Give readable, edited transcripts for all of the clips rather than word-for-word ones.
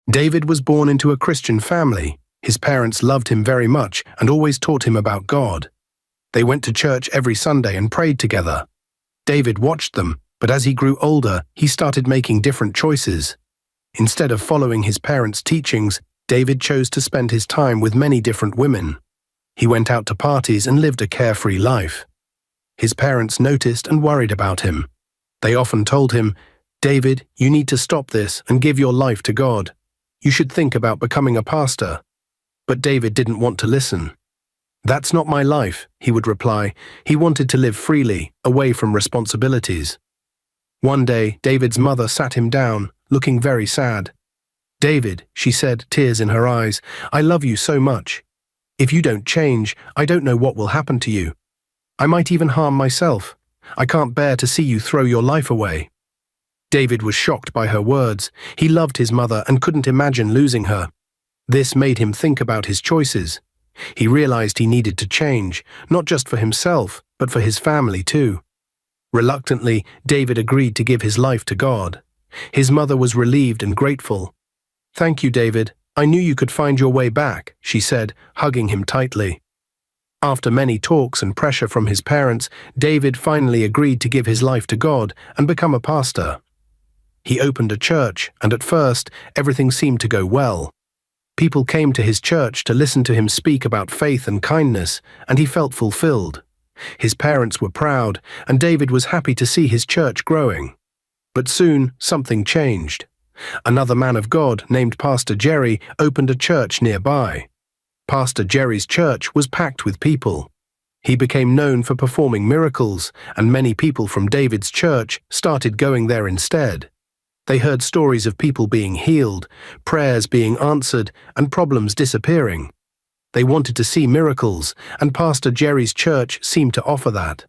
David was born into a Christian family. His parents loved him very much and always taught him about God. They went to church every Sunday and prayed together. David watched them, but as he grew older, he started making different choices. Instead of following his parents' teachings, David chose to spend his time with many different women. He went out to parties and lived a carefree life. His parents noticed and worried about him. They often told him, "David, you need to stop this and give your life to God. You should think about becoming a pastor." But David didn't want to listen. "That's not my life," he would reply. He wanted to live freely, away from responsibilities. One day, David's mother sat him down, looking very sad. "David," she said, tears in her eyes, "I love you so much. If you don't change, I don't know what will happen to you. I might even harm myself. I can't bear to see you throw your life away." David was shocked by her words. He loved his mother and couldn't imagine losing her. This made him think about his choices. He realized he needed to change, not just for himself, but for his family too. Reluctantly, David agreed to give his life to God. His mother was relieved and grateful. "Thank you, David. I knew you could find your way back," she said, hugging him tightly. After many talks and pressure from his parents, David finally agreed to give his life to God and become a pastor. He opened a church, and at first, everything seemed to go well. People came to his church to listen to him speak about faith and kindness, and he felt fulfilled. His parents were proud, and David was happy to see his church growing. But soon, something changed. Another man of God named Pastor Jerry opened a church nearby. Pastor Jerry's church was packed with people. He became known for performing miracles, and many people from David's church started going there instead. They heard stories of people being healed, prayers being answered, and problems disappearing. They wanted to see miracles, and Pastor Jerry's church seemed to offer that.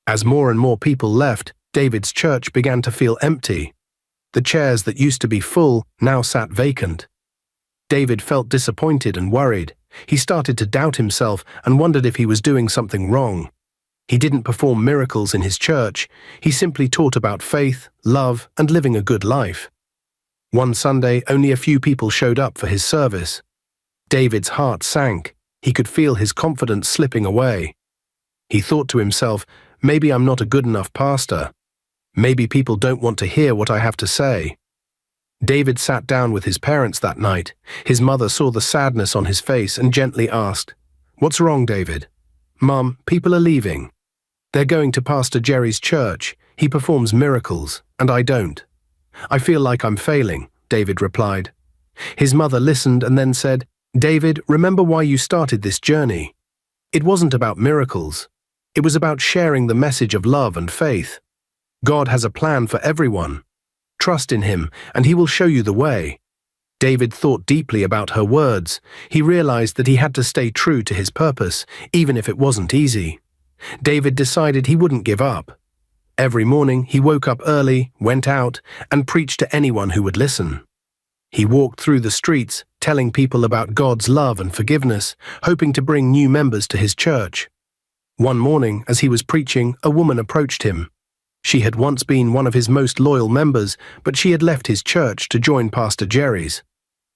As more and more people left, David's church began to feel empty. The chairs that used to be full now sat vacant. David felt disappointed and worried. He started to doubt himself and wondered if he was doing something wrong. He didn't perform miracles in his church. He simply taught about faith, love, and living a good life. One Sunday, only a few people showed up for his service. David's heart sank. He could feel his confidence slipping away. He thought to himself, "Maybe I'm not a good enough pastor. Maybe people don't want to hear what I have to say." David sat down with his parents that night. His mother saw the sadness on his face and gently asked, "What's wrong, David?" "Mom, people are leaving. They're going to Pastor Jerry's church. He performs miracles, and I don't. I feel like I'm failing," David replied. His mother listened and then said, "David, remember why you started this journey. It wasn't about miracles. It was about sharing the message of love and faith. God has a plan for everyone. Trust in Him, and He will show you the way." David thought deeply about her words. He realized that he had to stay true to his purpose, even if it wasn't easy. David decided he wouldn't give up. Every morning, he woke up early, went out, and preached to anyone who would listen. He walked through the streets, telling people about God's love and forgiveness, hoping to bring new members to his church. One morning, as he was preaching, a woman approached him. She had once been one of his most loyal members, but she had left his church to join Pastor Jerry's.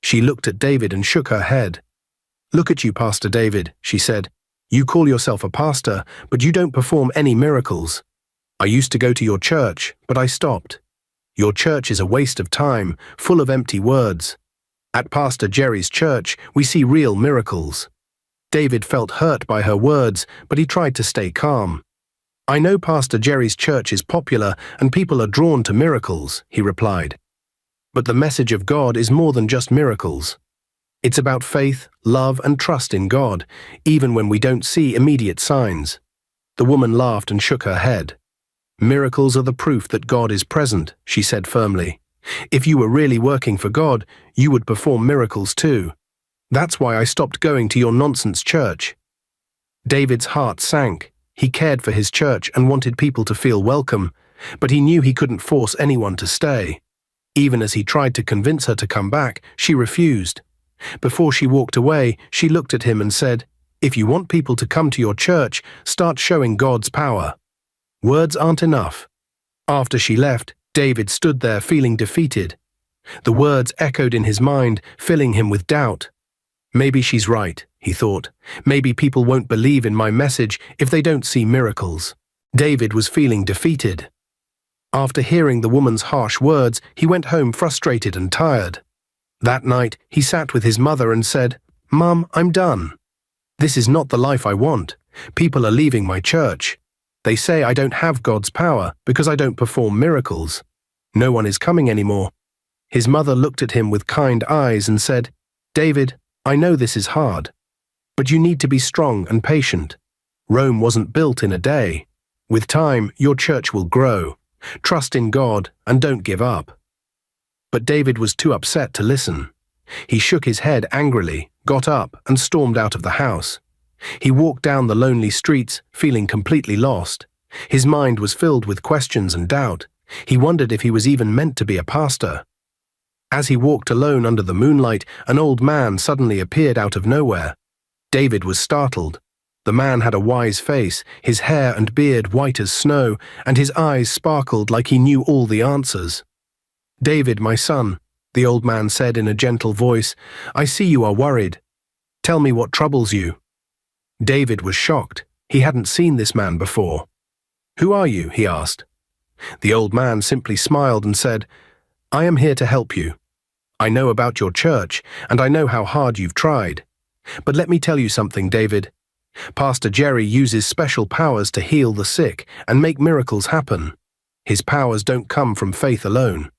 She looked at David and shook her head. "Look at you, Pastor David," she said. "You call yourself a pastor, but you don't perform any miracles. I used to go to your church, but I stopped. Your church is a waste of time, full of empty words. At Pastor Jerry's church, we see real miracles." David felt hurt by her words, but he tried to stay calm. "I know Pastor Jerry's church is popular and people are drawn to miracles," he replied. "But the message of God is more than just miracles. It's about faith, love, and trust in God, even when we don't see immediate signs." The woman laughed and shook her head. "Miracles are the proof that God is present," she said firmly. "If you were really working for God, you would perform miracles too. That's why I stopped going to your nonsense church." David's heart sank. He cared for his church and wanted people to feel welcome, but he knew he couldn't force anyone to stay. Even as he tried to convince her to come back, she refused. Before she walked away, she looked at him and said, "If you want people to come to your church, start showing God's power. Words aren't enough." After she left, David stood there feeling defeated. The words echoed in his mind, filling him with doubt. Maybe she's right, he thought. Maybe people won't believe in my message if they don't see miracles. David was feeling defeated. After hearing the woman's harsh words, he went home frustrated and tired. That night, he sat with his mother and said, "Mum, I'm done. This is not the life I want. People are leaving my church. They say I don't have God's power because I don't perform miracles. No one is coming anymore." His mother looked at him with kind eyes and said, "David, I know this is hard, but you need to be strong and patient. Rome wasn't built in a day. With time, your church will grow. Trust in God and don't give up." But David was too upset to listen. He shook his head angrily, got up, and stormed out of the house. He walked down the lonely streets, feeling completely lost. His mind was filled with questions and doubt. He wondered if he was even meant to be a pastor. As he walked alone under the moonlight, an old man suddenly appeared out of nowhere. David was startled. The man had a wise face, his hair and beard white as snow, and his eyes sparkled like he knew all the answers. "David, my son," the old man said in a gentle voice, "I see you are worried. Tell me what troubles you." David was shocked. He hadn't seen this man before. "Who are you?" he asked. The old man simply smiled and said, "I am here to help you. I know about your church, and I know how hard you've tried. But let me tell you something, David. Pastor Jerry uses special powers to heal the sick and make miracles happen. His powers don't come from faith alone.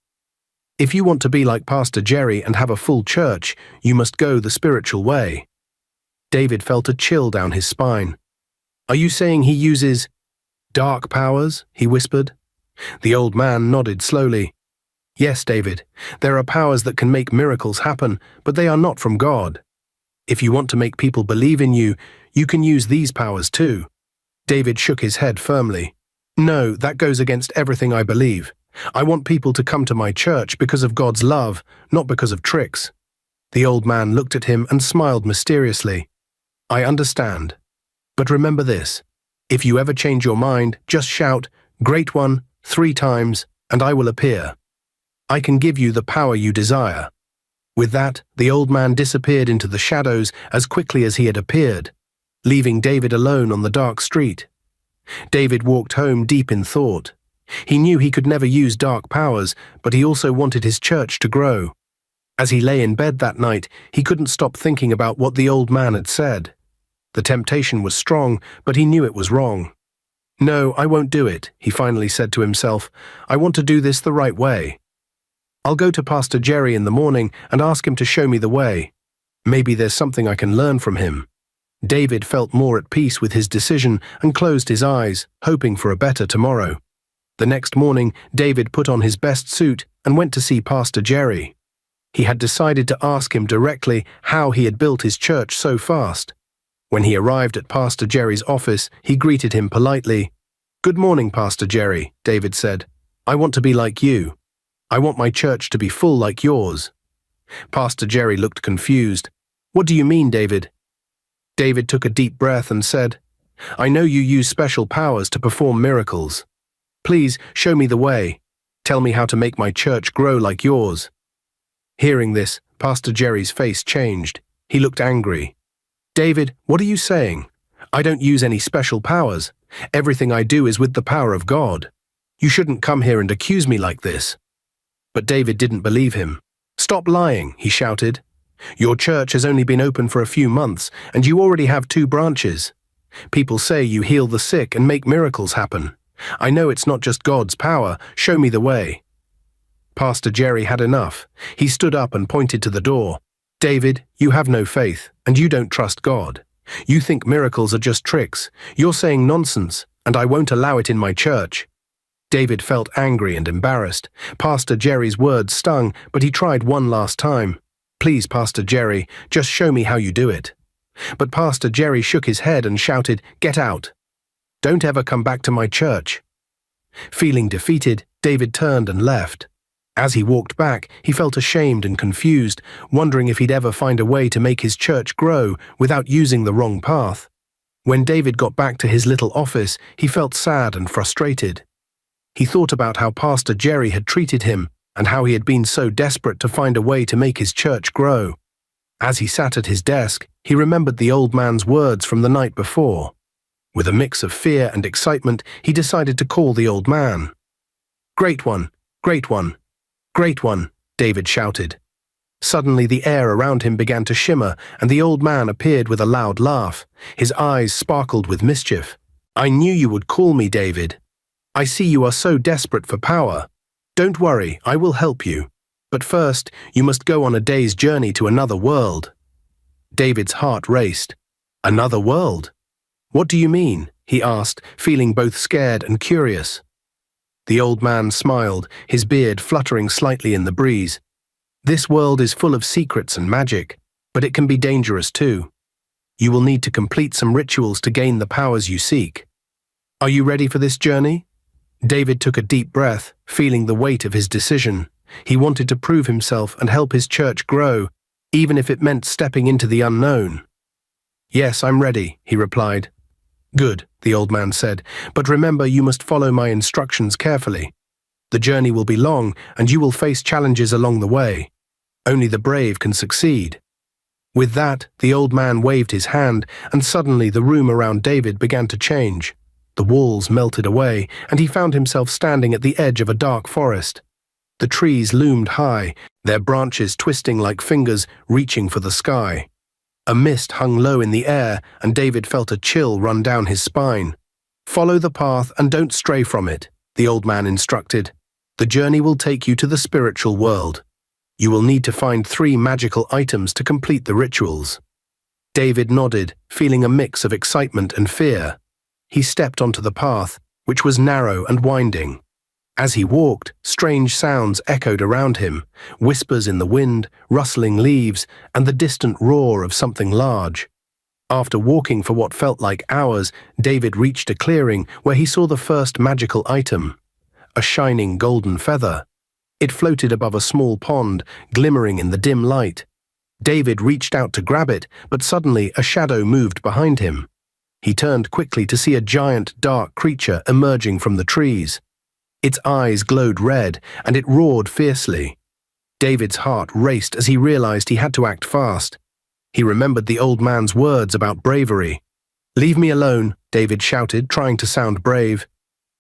If you want to be like Pastor Jerry and have a full church, you must go the spiritual way." David felt a chill down his spine. "Are you saying he uses dark powers?" he whispered. The old man nodded slowly. "Yes, David, there are powers that can make miracles happen, but they are not from God. If you want to make people believe in you, you can use these powers too." David shook his head firmly. "No, that goes against everything I believe. I want people to come to my church because of God's love, not because of tricks." The old man looked at him and smiled mysteriously. "I understand. But remember this. If you ever change your mind, just shout, 'Great One,' 3 times, and I will appear. I can give you the power you desire." With that, the old man disappeared into the shadows as quickly as he had appeared, leaving David alone on the dark street. David walked home deep in thought. He knew he could never use dark powers, but he also wanted his church to grow. As he lay in bed that night, he couldn't stop thinking about what the old man had said. The temptation was strong, but he knew it was wrong. "No, I won't do it," he finally said to himself. "I want to do this the right way. I'll go to Pastor Jerry in the morning and ask him to show me the way. Maybe there's something I can learn from him." David felt more at peace with his decision and closed his eyes, hoping for a better tomorrow. The next morning, David put on his best suit and went to see Pastor Jerry. He had decided to ask him directly how he had built his church so fast. When he arrived at Pastor Jerry's office, he greeted him politely. "Good morning, Pastor Jerry," David said. "I want to be like you. I want my church to be full like yours." Pastor Jerry looked confused. "What do you mean, David?" David took a deep breath and said, "I know you use special powers to perform miracles. Please show me the way. Tell me how to make my church grow like yours." Hearing this, Pastor Jerry's face changed. He looked angry. "David, what are you saying? I don't use any special powers. Everything I do is with the power of God. You shouldn't come here and accuse me like this." But David didn't believe him. "Stop lying," he shouted. "Your church has only been open for a few months, and you already have 2 branches. People say you heal the sick and make miracles happen. I know it's not just God's power. Show me the way." Pastor Jerry had enough. He stood up and pointed to the door. "David, you have no faith, and you don't trust God. You think miracles are just tricks. You're saying nonsense, and I won't allow it in my church." David felt angry and embarrassed. Pastor Jerry's words stung, but he tried one last time. "Please, Pastor Jerry, just show me how you do it." But Pastor Jerry shook his head and shouted, "Get out. Don't ever come back to my church." Feeling defeated, David turned and left. As he walked back, he felt ashamed and confused, wondering if he'd ever find a way to make his church grow without using the wrong path. When David got back to his little office, he felt sad and frustrated. He thought about how Pastor Jerry had treated him, and how he had been so desperate to find a way to make his church grow. As he sat at his desk, he remembered the old man's words from the night before. With a mix of fear and excitement, he decided to call the old man. "Great one, great one, great one," David shouted. Suddenly the air around him began to shimmer, and the old man appeared with a loud laugh. His eyes sparkled with mischief. "I knew you would call me, David. I see you are so desperate for power. Don't worry, I will help you. But first, you must go on a day's journey to another world." David's heart raced. "Another world? What do you mean?" he asked, feeling both scared and curious. The old man smiled, his beard fluttering slightly in the breeze. "This world is full of secrets and magic, but it can be dangerous too. You will need to complete some rituals to gain the powers you seek. Are you ready for this journey?" David took a deep breath, feeling the weight of his decision. He wanted to prove himself and help his church grow, even if it meant stepping into the unknown. "Yes, I'm ready," he replied. "Good," the old man said, "but remember you must follow my instructions carefully. The journey will be long, and you will face challenges along the way. Only the brave can succeed." With that, the old man waved his hand, and suddenly the room around David began to change. The walls melted away, and he found himself standing at the edge of a dark forest. The trees loomed high, their branches twisting like fingers reaching for the sky. A mist hung low in the air, and David felt a chill run down his spine. "Follow the path and don't stray from it," the old man instructed. "The journey will take you to the spiritual world. You will need to find 3 magical items to complete the rituals." David nodded, feeling a mix of excitement and fear. He stepped onto the path, which was narrow and winding. As he walked, strange sounds echoed around him, whispers in the wind, rustling leaves, and the distant roar of something large. After walking for what felt like hours, David reached a clearing where he saw the first magical item, a shining golden feather. It floated above a small pond, glimmering in the dim light. David reached out to grab it, but suddenly a shadow moved behind him. He turned quickly to see a giant, dark creature emerging from the trees. Its eyes glowed red, and it roared fiercely. David's heart raced as he realized he had to act fast. He remembered the old man's words about bravery. "Leave me alone," David shouted, trying to sound brave.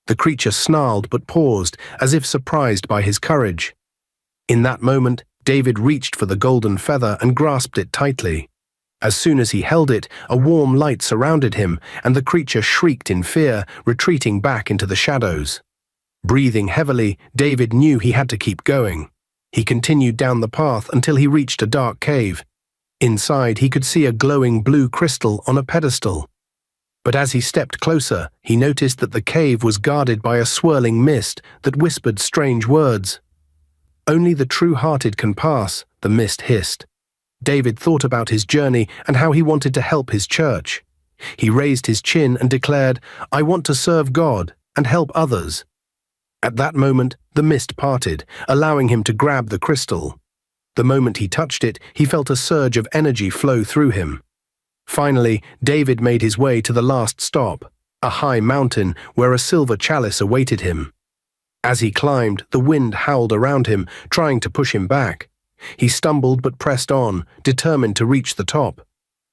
The creature snarled but paused, as if surprised by his courage. In that moment, David reached for the golden feather and grasped it tightly. As soon as he held it, a warm light surrounded him, and the creature shrieked in fear, retreating back into the shadows. Breathing heavily, David knew he had to keep going. He continued down the path until he reached a dark cave. Inside, he could see a glowing blue crystal on a pedestal. But as he stepped closer, he noticed that the cave was guarded by a swirling mist that whispered strange words. "Only the true-hearted can pass," the mist hissed. David thought about his journey and how he wanted to help his church. He raised his chin and declared, "I want to serve God and help others." At that moment, the mist parted, allowing him to grab the crystal. The moment he touched it, he felt a surge of energy flow through him. Finally, David made his way to the last stop, a high mountain where a silver chalice awaited him. As he climbed, the wind howled around him, trying to push him back. He stumbled but pressed on, determined to reach the top.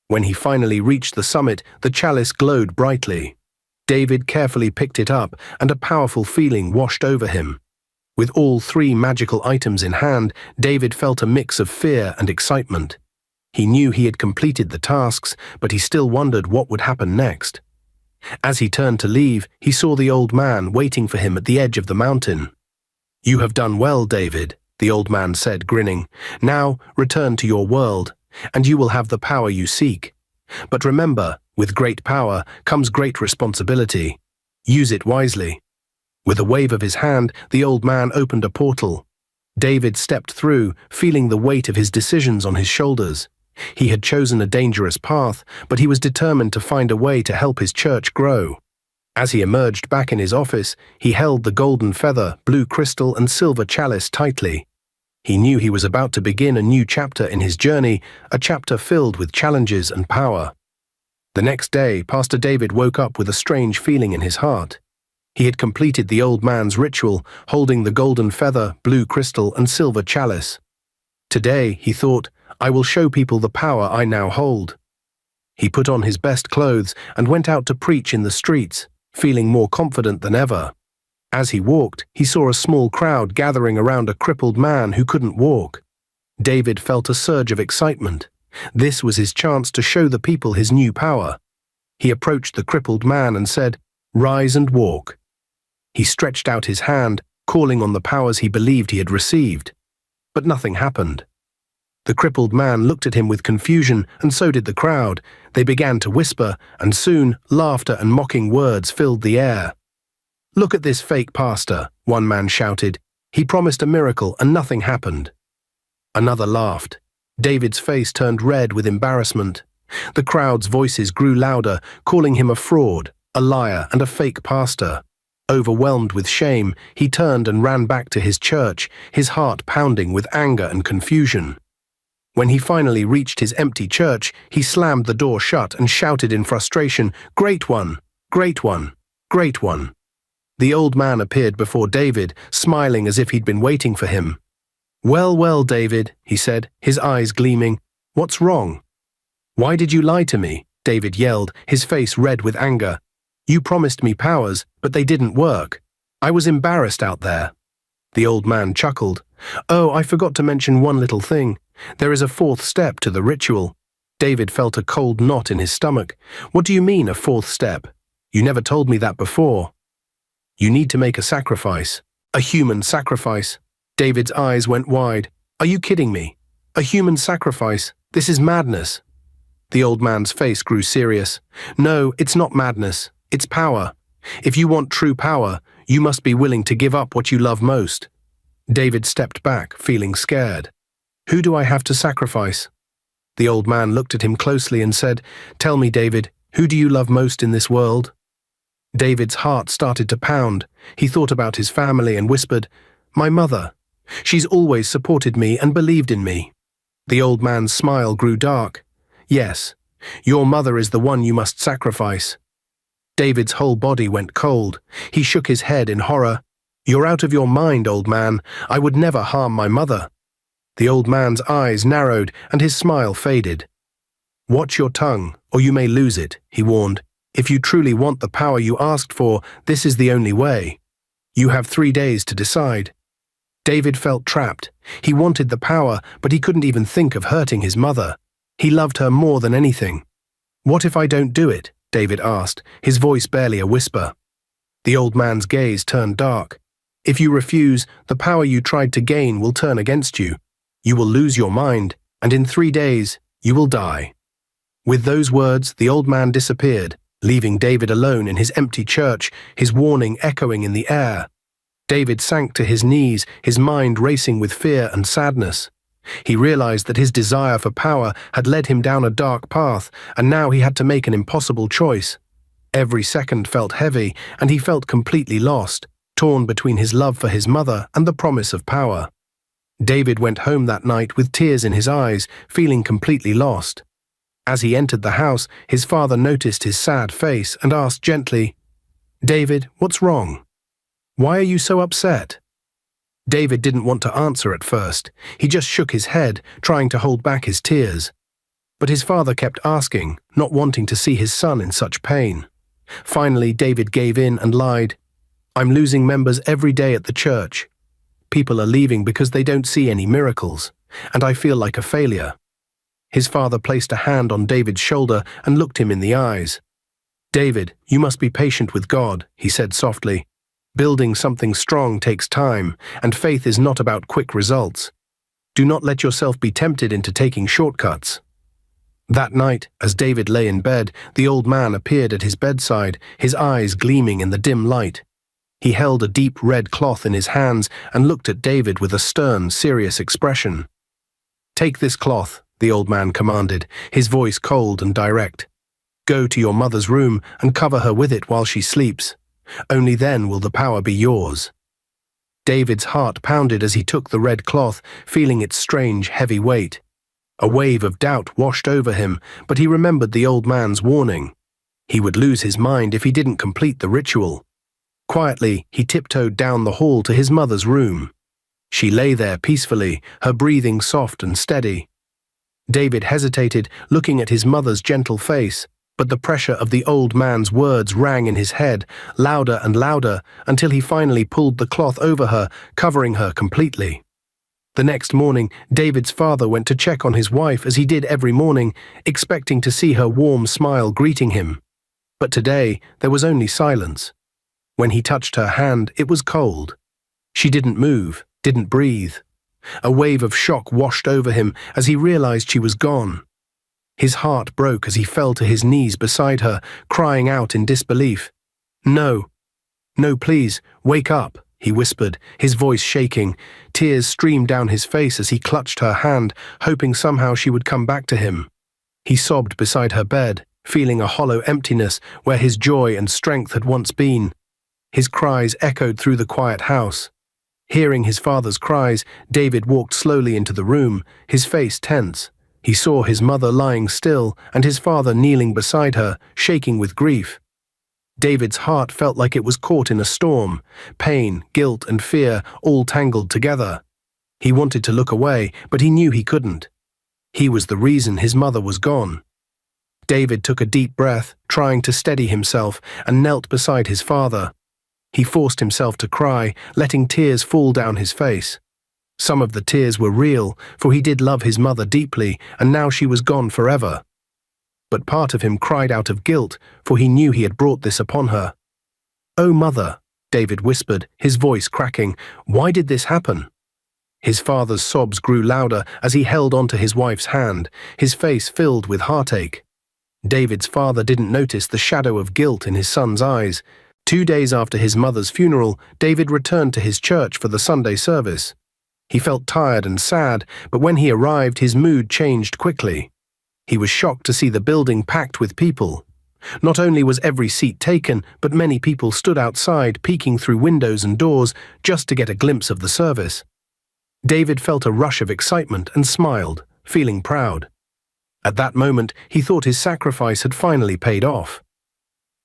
When he finally reached the summit, the chalice glowed brightly. David carefully picked it up, and a powerful feeling washed over him. With all 3 magical items in hand, David felt a mix of fear and excitement. He knew he had completed the tasks, but he still wondered what would happen next. As he turned to leave, he saw the old man waiting for him at the edge of the mountain. "You have done well, David," the old man said, grinning. "Now return to your world, and you will have the power you seek. But remember, with great power comes great responsibility. Use it wisely." With a wave of his hand, the old man opened a portal. David stepped through, feeling the weight of his decisions on his shoulders. He had chosen a dangerous path, but he was determined to find a way to help his church grow. As he emerged back in his office, he held the golden feather, blue crystal, and silver chalice tightly. He knew he was about to begin a new chapter in his journey, a chapter filled with challenges and power. The next day, Pastor David woke up with a strange feeling in his heart. He had completed the old man's ritual, holding the golden feather, blue crystal, and silver chalice. Today, he thought, I will show people the power I now hold. He put on his best clothes and went out to preach in the streets, feeling more confident than ever. As he walked, he saw a small crowd gathering around a crippled man who couldn't walk. David felt a surge of excitement. This was his chance to show the people his new power. He approached the crippled man and said, "Rise and walk." He stretched out his hand, calling on the powers he believed he had received. But nothing happened. The crippled man looked at him with confusion, and so did the crowd. They began to whisper, and soon laughter and mocking words filled the air. "Look at this fake pastor," one man shouted. "He promised a miracle and nothing happened." Another laughed. David's face turned red with embarrassment. The crowd's voices grew louder, calling him a fraud, a liar, and a fake pastor. Overwhelmed with shame, he turned and ran back to his church, his heart pounding with anger and confusion. When he finally reached his empty church, he slammed the door shut and shouted in frustration, "Great one! Great one! Great one!" The old man appeared before David, smiling as if he'd been waiting for him. "Well, well, David," he said, his eyes gleaming. "What's wrong?" "Why did you lie to me?" David yelled, his face red with anger. "You promised me powers, but they didn't work. I was embarrassed out there." The old man chuckled. "Oh, I forgot to mention one little thing. There is a fourth step to the ritual." David felt a cold knot in his stomach. "What do you mean, a fourth step? You never told me that before." "You need to make a sacrifice. A human sacrifice." David's eyes went wide. "Are you kidding me? A human sacrifice? This is madness." The old man's face grew serious. "No, it's not madness. It's power. If you want true power, you must be willing to give up what you love most." David stepped back, feeling scared. "Who do I have to sacrifice?" The old man looked at him closely and said, "Tell me, David, who do you love most in this world?" David's heart started to pound. He thought about his family and whispered, "My mother. She's always supported me and believed in me." The old man's smile grew dark. "Yes, your mother is the one you must sacrifice." David's whole body went cold. He shook his head in horror. "You're out of your mind, old man. I would never harm my mother." The old man's eyes narrowed and his smile faded. "Watch your tongue, or you may lose it," he warned. "If you truly want the power you asked for, this is the only way. You have 3 days to decide." David felt trapped. He wanted the power, but he couldn't even think of hurting his mother. He loved her more than anything. "What if I don't do it?" David asked, his voice barely a whisper. The old man's gaze turned dark. "If you refuse, the power you tried to gain will turn against you. You will lose your mind, and in 3 days, you will die." With those words, the old man disappeared, leaving David alone in his empty church, his warning echoing in the air. David sank to his knees, his mind racing with fear and sadness. He realized that his desire for power had led him down a dark path, and now he had to make an impossible choice. Every second felt heavy, and he felt completely lost, torn between his love for his mother and the promise of power. David went home that night with tears in his eyes, feeling completely lost. As he entered the house, his father noticed his sad face and asked gently, "David, what's wrong? Why are you so upset?" David didn't want to answer at first. He just shook his head, trying to hold back his tears. But his father kept asking, not wanting to see his son in such pain. Finally, David gave in and lied. "I'm losing members every day at the church. People are leaving because they don't see any miracles, and I feel like a failure." His father placed a hand on David's shoulder and looked him in the eyes. "David, you must be patient with God," he said softly. "Building something strong takes time, and faith is not about quick results. Do not let yourself be tempted into taking shortcuts." That night, as David lay in bed, the old man appeared at his bedside, his eyes gleaming in the dim light. He held a deep red cloth in his hands and looked at David with a stern, serious expression. "Take this cloth," the old man commanded, his voice cold and direct. "Go to your mother's room and cover her with it while she sleeps. Only then will the power be yours." David's heart pounded as he took the red cloth, feeling its strange, heavy weight. A wave of doubt washed over him, but he remembered the old man's warning. He would lose his mind if he didn't complete the ritual. Quietly, he tiptoed down the hall to his mother's room. She lay there peacefully, her breathing soft and steady. David hesitated, looking at his mother's gentle face, but the pressure of the old man's words rang in his head, louder and louder, until he finally pulled the cloth over her, covering her completely. The next morning, David's father went to check on his wife as he did every morning, expecting to see her warm smile greeting him. But today, there was only silence. When he touched her hand, it was cold. She didn't move, didn't breathe. A wave of shock washed over him as he realized she was gone. His heart broke as he fell to his knees beside her, crying out in disbelief. "No, no, please, wake up," he whispered, his voice shaking. Tears streamed down his face as he clutched her hand, hoping somehow she would come back to him. He sobbed beside her bed, feeling a hollow emptiness where his joy and strength had once been. His cries echoed through the quiet house. Hearing his father's cries, David walked slowly into the room, his face tense. He saw his mother lying still and his father kneeling beside her, shaking with grief. David's heart felt like it was caught in a storm, pain, guilt, and fear all tangled together. He wanted to look away, but he knew he couldn't. He was the reason his mother was gone. David took a deep breath, trying to steady himself, and knelt beside his father. He forced himself to cry, letting tears fall down his face. Some of the tears were real, for he did love his mother deeply, and now she was gone forever. But part of him cried out of guilt, for he knew he had brought this upon her. "Oh, Mother," David whispered, his voice cracking, "why did this happen?" His father's sobs grew louder as he held onto his wife's hand, his face filled with heartache. David's father didn't notice the shadow of guilt in his son's eyes. 2 days after his mother's funeral, David returned to his church for the Sunday service. He felt tired and sad, but when he arrived, his mood changed quickly. He was shocked to see the building packed with people. Not only was every seat taken, but many people stood outside, peeking through windows and doors just to get a glimpse of the service. David felt a rush of excitement and smiled, feeling proud. At that moment, he thought his sacrifice had finally paid off.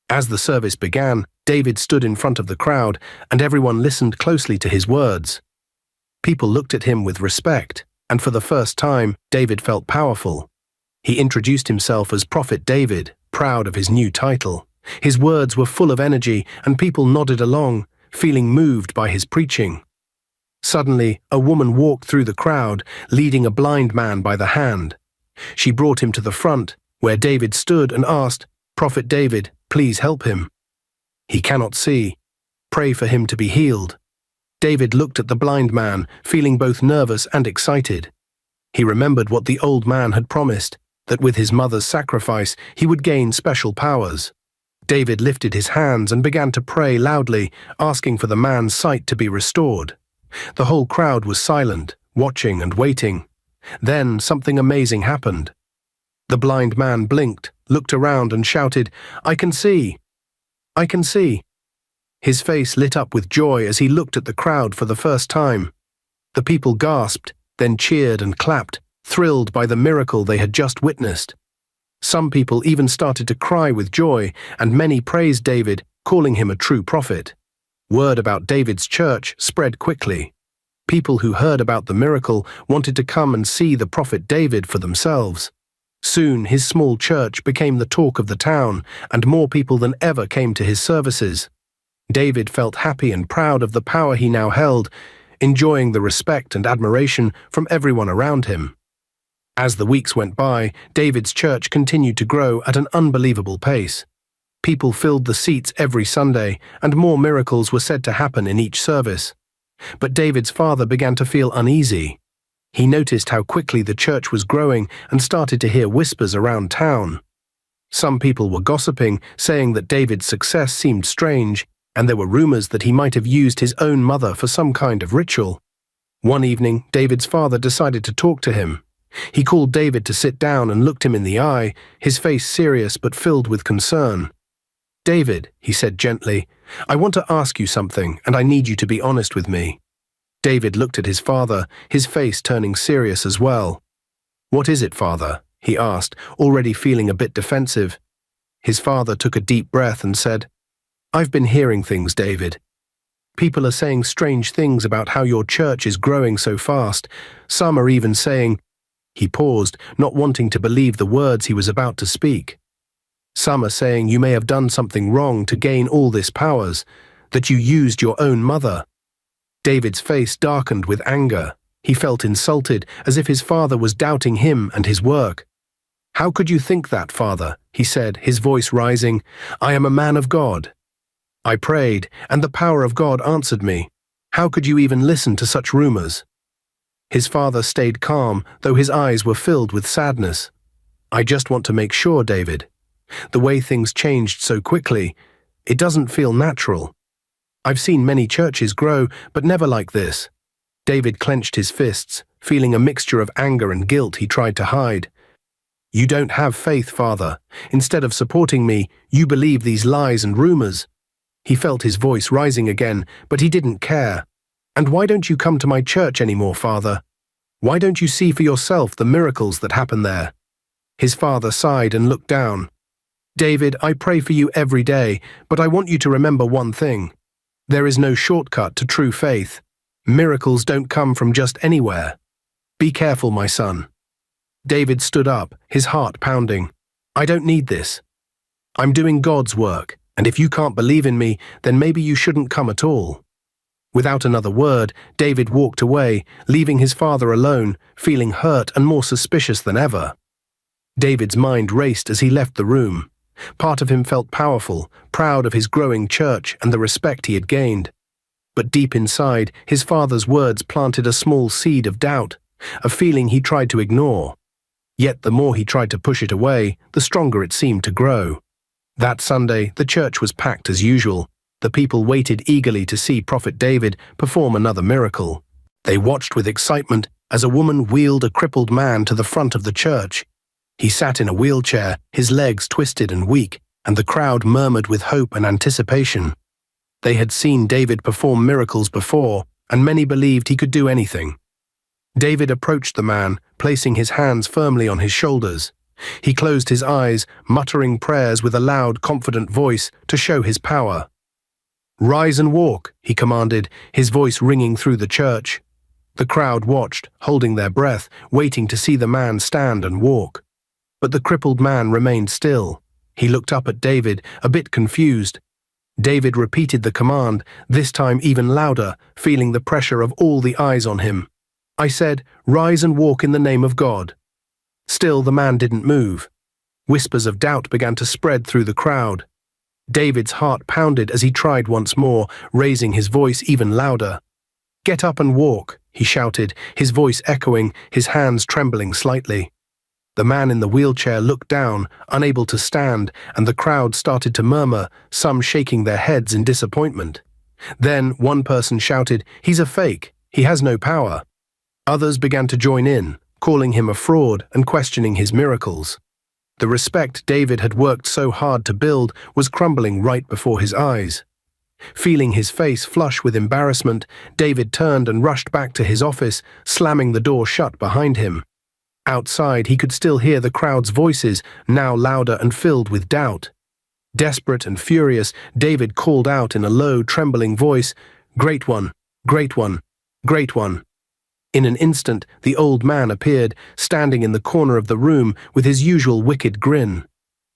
As the service began, David stood in front of the crowd, and everyone listened closely to his words. People looked at him with respect, and for the first time, David felt powerful. He introduced himself as Prophet David, proud of his new title. His words were full of energy, and people nodded along, feeling moved by his preaching. Suddenly, a woman walked through the crowd, leading a blind man by the hand. She brought him to the front, where David stood, and asked, "Prophet David, please help him. He cannot see. Pray for him to be healed." David looked at the blind man, feeling both nervous and excited. He remembered what the old man had promised, that with his mother's sacrifice he would gain special powers. David lifted his hands and began to pray loudly, asking for the man's sight to be restored. The whole crowd was silent, watching and waiting. Then something amazing happened. The blind man blinked, looked around and shouted, "I can see! I can see!" His face lit up with joy as he looked at the crowd for the first time. The people gasped, then cheered and clapped, thrilled by the miracle they had just witnessed. Some people even started to cry with joy, and many praised David, calling him a true prophet. Word about David's church spread quickly. People who heard about the miracle wanted to come and see the prophet David for themselves. Soon his small church became the talk of the town, and more people than ever came to his services. David felt happy and proud of the power he now held, enjoying the respect and admiration from everyone around him. As the weeks went by, David's church continued to grow at an unbelievable pace. People filled the seats every Sunday, and more miracles were said to happen in each service. But David's father began to feel uneasy. He noticed how quickly the church was growing and started to hear whispers around town. Some people were gossiping, saying that David's success seemed strange, and there were rumors that he might have used his own mother for some kind of ritual. One evening, David's father decided to talk to him. He called David to sit down and looked him in the eye, his face serious but filled with concern. "David," he said gently, "I want to ask you something, and I need you to be honest with me." David looked at his father, his face turning serious as well. "What is it, father?" he asked, already feeling a bit defensive. His father took a deep breath and said, I've been hearing things, David. People are saying strange things about how your church is growing so fast. Some are even saying—" He paused, not wanting to believe the words he was about to speak. "Some are saying you may have done something wrong to gain all this powers, that you used your own mother." David's face darkened with anger. He felt insulted, as if his father was doubting him and his work. "How could you think that, Father?" he said, his voice rising. "I am a man of God. I prayed, and the power of God answered me. How could you even listen to such rumors?" His father stayed calm, though his eyes were filled with sadness. "I just want to make sure, David. The way things changed so quickly, it doesn't feel natural. I've seen many churches grow, but never like this." David clenched his fists, feeling a mixture of anger and guilt he tried to hide. "You don't have faith, Father. Instead of supporting me, you believe these lies and rumors." He felt his voice rising again, but he didn't care. "And why don't you come to my church anymore, Father? Why don't you see for yourself the miracles that happen there?" His father sighed and looked down. "David, I pray for you every day, but I want you to remember one thing. There is no shortcut to true faith. Miracles don't come from just anywhere. Be careful, my son." David stood up, his heart pounding. "I don't need this. I'm doing God's work, and if you can't believe in me, then maybe you shouldn't come at all." Without another word, David walked away, leaving his father alone, feeling hurt and more suspicious than ever. David's mind raced as he left the room. Part of him felt powerful, proud of his growing church and the respect he had gained. But deep inside, his father's words planted a small seed of doubt, a feeling he tried to ignore. Yet the more he tried to push it away, the stronger it seemed to grow. That Sunday, the church was packed as usual. The people waited eagerly to see Prophet David perform another miracle. They watched with excitement as a woman wheeled a crippled man to the front of the church. He sat in a wheelchair, his legs twisted and weak, and the crowd murmured with hope and anticipation. They had seen David perform miracles before, and many believed he could do anything. David approached the man, placing his hands firmly on his shoulders. He closed his eyes, muttering prayers with a loud, confident voice to show his power. "Rise and walk," he commanded, his voice ringing through the church. The crowd watched, holding their breath, waiting to see the man stand and walk. But the crippled man remained still. He looked up at David, a bit confused. David repeated the command, this time even louder, feeling the pressure of all the eyes on him. "I said, rise and walk in the name of God." Still, the man didn't move. Whispers of doubt began to spread through the crowd. David's heart pounded as he tried once more, raising his voice even louder. "Get up and walk," he shouted, his voice echoing, his hands trembling slightly. The man in the wheelchair looked down, unable to stand, and the crowd started to murmur, some shaking their heads in disappointment. Then one person shouted, "He's a fake. He has no power." Others began to join in, calling him a fraud and questioning his miracles. The respect David had worked so hard to build was crumbling right before his eyes. Feeling his face flush with embarrassment, David turned and rushed back to his office, slamming the door shut behind him. Outside, he could still hear the crowd's voices, now louder and filled with doubt. Desperate and furious, David called out in a low, trembling voice, "Great One, Great One, Great One." In an instant, the old man appeared, standing in the corner of the room with his usual wicked grin.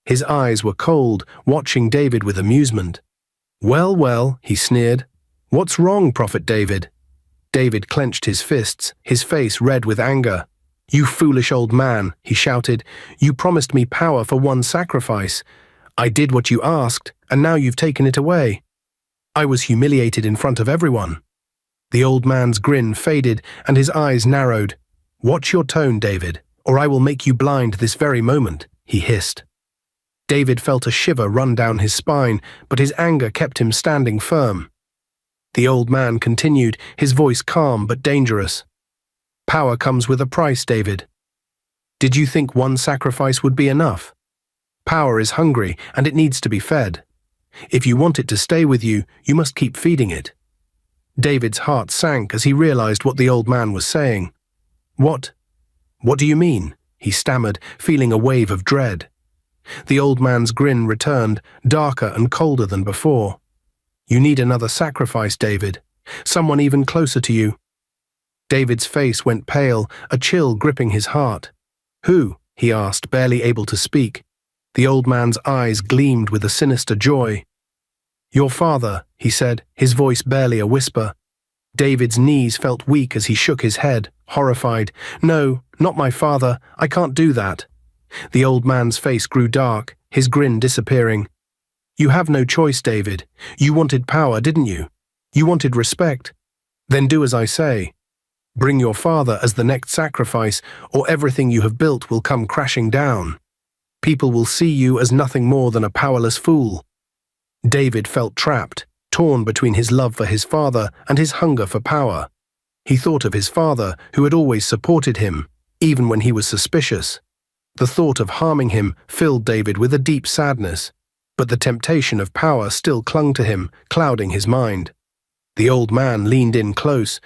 His eyes were cold, watching David with amusement. "Well, well," he sneered. "What's wrong, Prophet David?" David clenched his fists, his face red with anger. "You foolish old man," he shouted. "You promised me power for one sacrifice. I did what you asked, and now you've taken it away. I was humiliated in front of everyone." The old man's grin faded and his eyes narrowed. "Watch your tone, David, or I will make you blind this very moment," he hissed. David felt a shiver run down his spine, but his anger kept him standing firm. The old man continued, his voice calm but dangerous. "Power comes with a price, David. Did you think one sacrifice would be enough? Power is hungry, and it needs to be fed. If you want it to stay with you, you must keep feeding it." David's heart sank as he realized what the old man was saying. What do you mean?" he stammered, feeling a wave of dread. The old man's grin returned, darker and colder than before. You need another sacrifice, David. Someone even closer to you. David's face went pale, a chill gripping his heart. Who? He asked, barely able to speak. The old man's eyes gleamed with a sinister joy. Your father, he said, his voice barely a whisper. David's knees felt weak as he shook his head, horrified. No, not my father. I can't do that. The old man's face grew dark, his grin disappearing. You have no choice, David. You wanted power, didn't you? You wanted respect. Then do as I say. Bring your father as the next sacrifice, or everything you have built will come crashing down. People will see you as nothing more than a powerless fool. David felt trapped, torn between his love for his father and his hunger for power. He thought of his father, who had always supported him, even when he was suspicious. The thought of harming him filled David with a deep sadness, but the temptation of power still clung to him, clouding his mind. The old man leaned in close.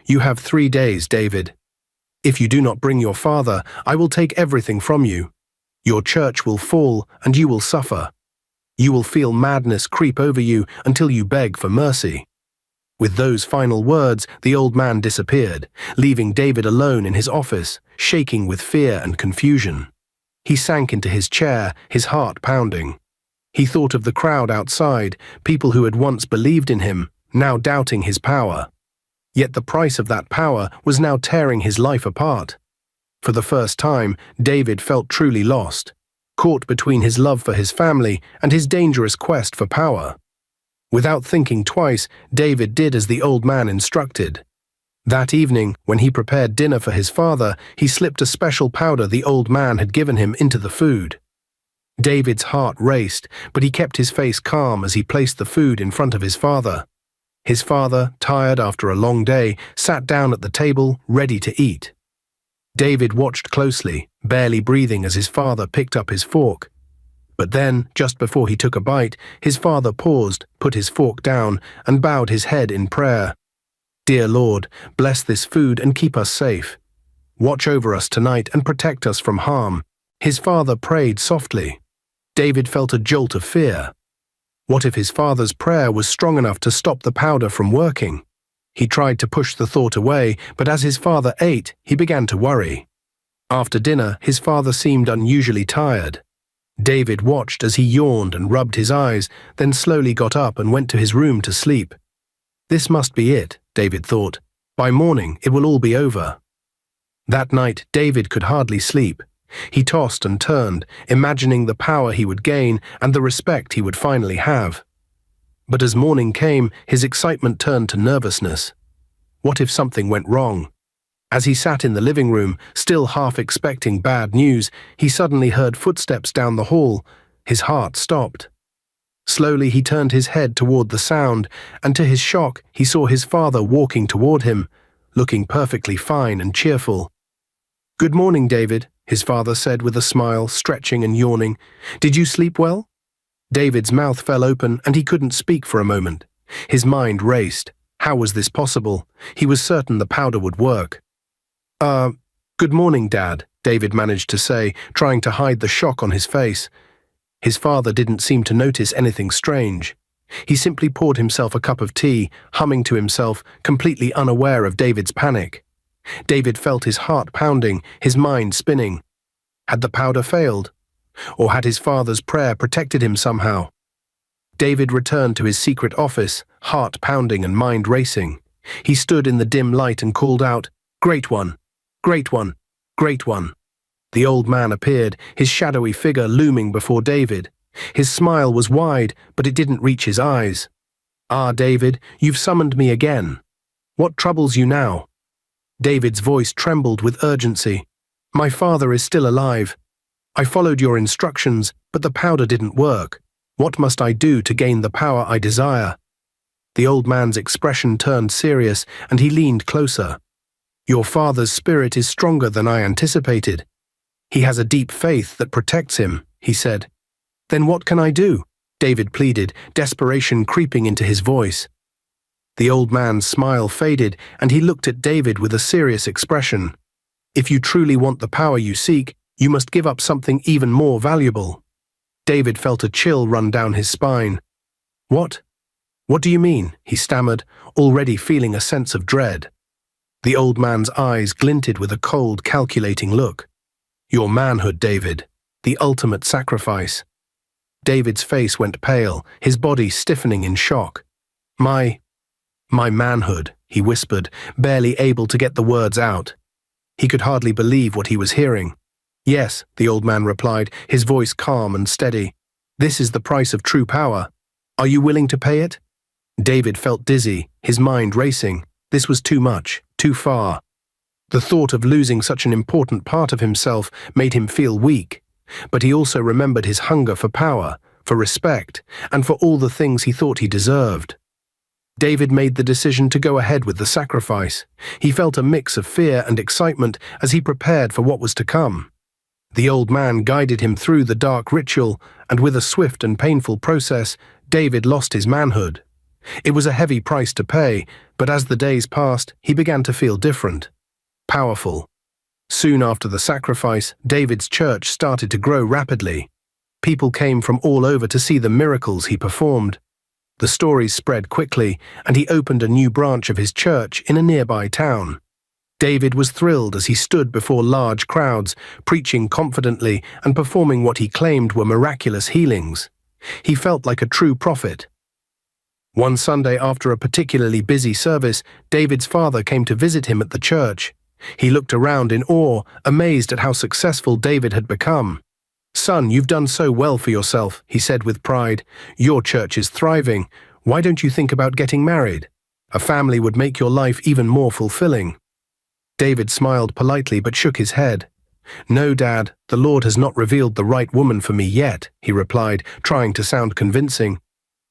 You have 3 days, David. If you do not bring your father, I will take everything from you. Your church will fall, and you will suffer. You will feel madness creep over you until you beg for mercy. With those final words, the old man disappeared, leaving David alone in his office, shaking with fear and confusion. He sank into his chair, his heart pounding. He thought of the crowd outside, people who had once believed in him, now doubting his power. Yet the price of that power was now tearing his life apart. For the first time, David felt truly lost, caught between his love for his family and his dangerous quest for power. Without thinking twice, David did as the old man instructed. That evening, when he prepared dinner for his father, he slipped a special powder the old man had given him into the food. David's heart raced, but he kept his face calm as he placed the food in front of his father. His father, tired after a long day, sat down at the table, ready to eat. David watched closely, barely breathing as his father picked up his fork. But then, just before he took a bite, his father paused, put his fork down, and bowed his head in prayer. Dear Lord, bless this food and keep us safe. Watch over us tonight and protect us from harm. His father prayed softly. David felt a jolt of fear. What if his father's prayer was strong enough to stop the powder from working? He tried to push the thought away, but as his father ate, he began to worry. After dinner, his father seemed unusually tired. David watched as he yawned and rubbed his eyes, then slowly got up and went to his room to sleep. This must be it, David thought. By morning, it will all be over. That night, David could hardly sleep. He tossed and turned, imagining the power he would gain and the respect he would finally have. But as morning came, his excitement turned to nervousness. What if something went wrong? As he sat in the living room, still half expecting bad news, he suddenly heard footsteps down the hall. His heart stopped. Slowly he turned his head toward the sound, and to his shock, he saw his father walking toward him, looking perfectly fine and cheerful. Good morning, David, his father said with a smile, stretching and yawning. Did you sleep well? David's mouth fell open and he couldn't speak for a moment. His mind raced. How was this possible? He was certain the powder would work. Good morning, Dad, David managed to say, trying to hide the shock on his face. His father didn't seem to notice anything strange. He simply poured himself a cup of tea, humming to himself, completely unaware of David's panic. David felt his heart pounding, his mind spinning. Had the powder failed? Or had his father's prayer protected him somehow? David returned to his secret office, heart pounding and mind racing. He stood in the dim light and called out, "Great one! Great one! Great one!" The old man appeared, his shadowy figure looming before David. His smile was wide, but it didn't reach his eyes. "Ah, David, you've summoned me again. What troubles you now?" David's voice trembled with urgency. "My father is still alive. I followed your instructions, but the powder didn't work. What must I do to gain the power I desire?" The old man's expression turned serious, and he leaned closer. "Your father's spirit is stronger than I anticipated. He has a deep faith that protects him," he said. "Then what can I do?" David pleaded, desperation creeping into his voice. The old man's smile faded, and he looked at David with a serious expression. "If you truly want the power you seek, you must give up something even more valuable." David felt a chill run down his spine. "What?" "What do you mean?" he stammered, already feeling a sense of dread. The old man's eyes glinted with a cold, calculating look. "Your manhood, David. The ultimate sacrifice." David's face went pale, his body stiffening in shock. My manhood," he whispered, barely able to get the words out. He could hardly believe what he was hearing. "Yes," the old man replied, his voice calm and steady. "This is the price of true power. Are you willing to pay it?" David felt dizzy, his mind racing. This was too much, too far. The thought of losing such an important part of himself made him feel weak, but he also remembered his hunger for power, for respect, and for all the things he thought he deserved. David made the decision to go ahead with the sacrifice. He felt a mix of fear and excitement as he prepared for what was to come. The old man guided him through the dark ritual, and with a swift and painful process, David lost his manhood. It was a heavy price to pay, but as the days passed, he began to feel different. Powerful. Soon after the sacrifice, David's church started to grow rapidly. People came from all over to see the miracles he performed. The stories spread quickly, and he opened a new branch of his church in a nearby town. David was thrilled as he stood before large crowds, preaching confidently and performing what he claimed were miraculous healings. He felt like a true prophet. One Sunday after a particularly busy service, David's father came to visit him at the church. He looked around in awe, amazed at how successful David had become. "Son, you've done so well for yourself," he said with pride. "Your church is thriving. Why don't you think about getting married? A family would make your life even more fulfilling." David smiled politely but shook his head. "No, Dad, the Lord has not revealed the right woman for me yet," he replied, trying to sound convincing.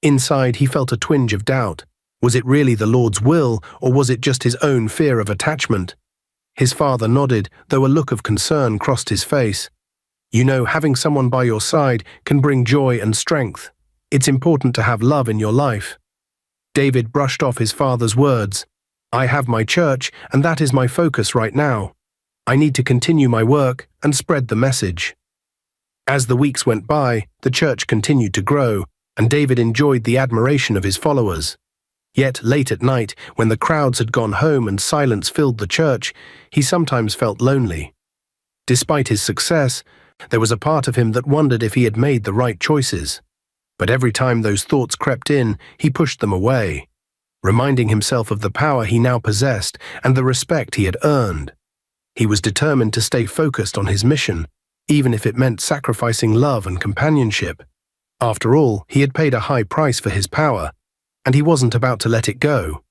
Inside, he felt a twinge of doubt. Was it really the Lord's will, or was it just his own fear of attachment? His father nodded, though a look of concern crossed his face. "You know, having someone by your side can bring joy and strength. It's important to have love in your life." David brushed off his father's words. "I have my church, and that is my focus right now. I need to continue my work and spread the message." As the weeks went by, the church continued to grow, and David enjoyed the admiration of his followers. Yet late at night, when the crowds had gone home and silence filled the church, he sometimes felt lonely. Despite his success, there was a part of him that wondered if he had made the right choices. But every time those thoughts crept in, he pushed them away, reminding himself of the power he now possessed and the respect he had earned. He was determined to stay focused on his mission, even if it meant sacrificing love and companionship. After all, he had paid a high price for his power, and he wasn't about to let it go.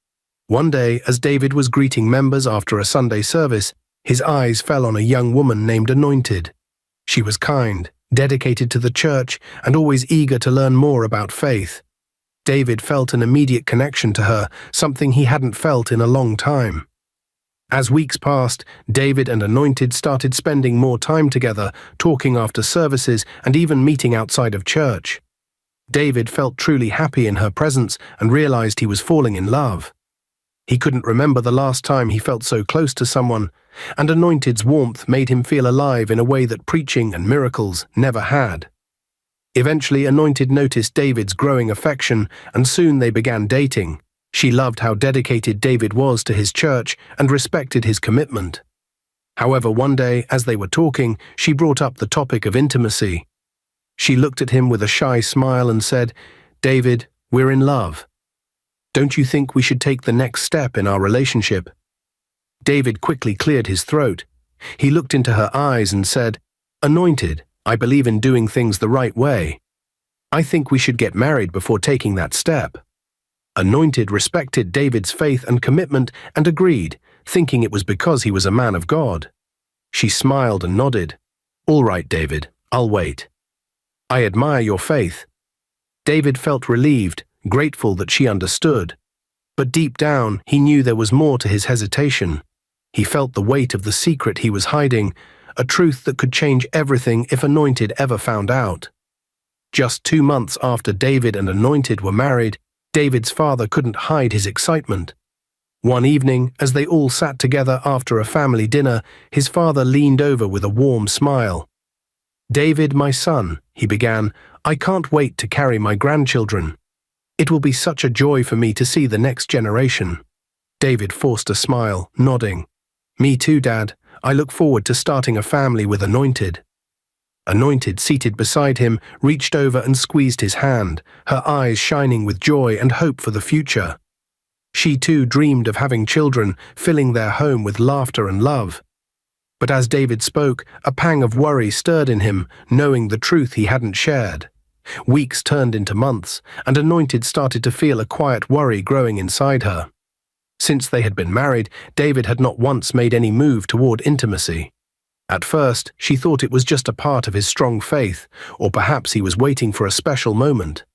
One day, as David was greeting members after a Sunday service, his eyes fell on a young woman named Anointed. She was kind, dedicated to the church, and always eager to learn more about faith. David felt an immediate connection to her, something he hadn't felt in a long time. As weeks passed, David and Anointed started spending more time together, talking after services and even meeting outside of church. David felt truly happy in her presence and realized he was falling in love. He couldn't remember the last time he felt so close to someone, and Anointed's warmth made him feel alive in a way that preaching and miracles never had. Eventually, Anointed noticed David's growing affection, and soon they began dating. She loved how dedicated David was to his church and respected his commitment. However, one day, as they were talking, she brought up the topic of intimacy. She looked at him with a shy smile and said, "David, we're in love. Don't you think we should take the next step in our relationship?" David quickly cleared his throat. He looked into her eyes and said, "Anointed, I believe in doing things the right way. I think we should get married before taking that step." Anointed respected David's faith and commitment and agreed, thinking it was because he was a man of God. She smiled and nodded. "All right, David, I'll wait. I admire your faith." David felt relieved, grateful that she understood. But deep down, he knew there was more to his hesitation. He felt the weight of the secret he was hiding, a truth that could change everything if Anointed ever found out. Just 2 months after David and Anointed were married, David's father couldn't hide his excitement. One evening, as they all sat together after a family dinner, his father leaned over with a warm smile. "David, my son," he began, "I can't wait to carry my grandchildren." It will be such a joy for me to see the next generation. David forced a smile, nodding. Me too, Dad. I look forward to starting a family with Anointed. Anointed, seated beside him, reached over and squeezed his hand, her eyes shining with joy and hope for the future. She too dreamed of having children, filling their home with laughter and love. But as David spoke, a pang of worry stirred in him, knowing the truth he hadn't shared. Weeks turned into months, and Anointed started to feel a quiet worry growing inside her. Since they had been married, David had not once made any move toward intimacy. At first, she thought it was just a part of his strong faith, or perhaps he was waiting for a special moment.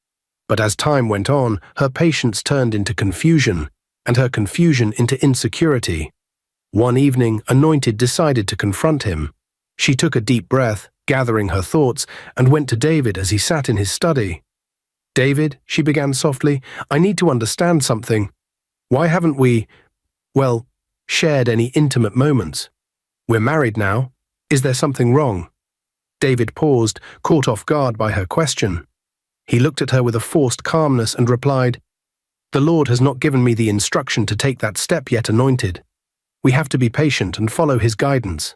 But as time went on, her patience turned into confusion, and her confusion into insecurity. One evening, Anointed decided to confront him. She took a deep breath, gathering her thoughts, and went to David as he sat in his study. "David," she began softly, "I need to understand something. Why haven't we, shared any intimate moments? We're married now. Is there something wrong?" David paused, caught off guard by her question. He looked at her with a forced calmness and replied, "The Lord has not given me the instruction to take that step yet, Anointed. We have to be patient and follow his guidance."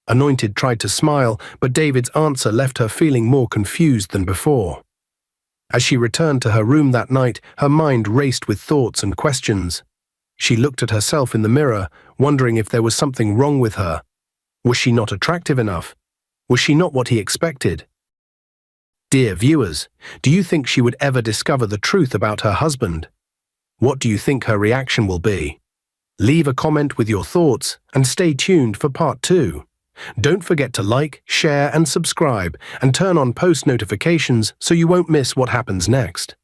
Anointed tried to smile, but David's answer left her feeling more confused than before. As she returned to her room that night, her mind raced with thoughts and questions. She looked at herself in the mirror, wondering if there was something wrong with her. Was she not attractive enough? Was she not what he expected? Dear viewers, do you think she would ever discover the truth about her husband? What do you think her reaction will be? Leave a comment with your thoughts and stay tuned for part 2. Don't forget to like, share and subscribe, and turn on post notifications so you won't miss what happens next.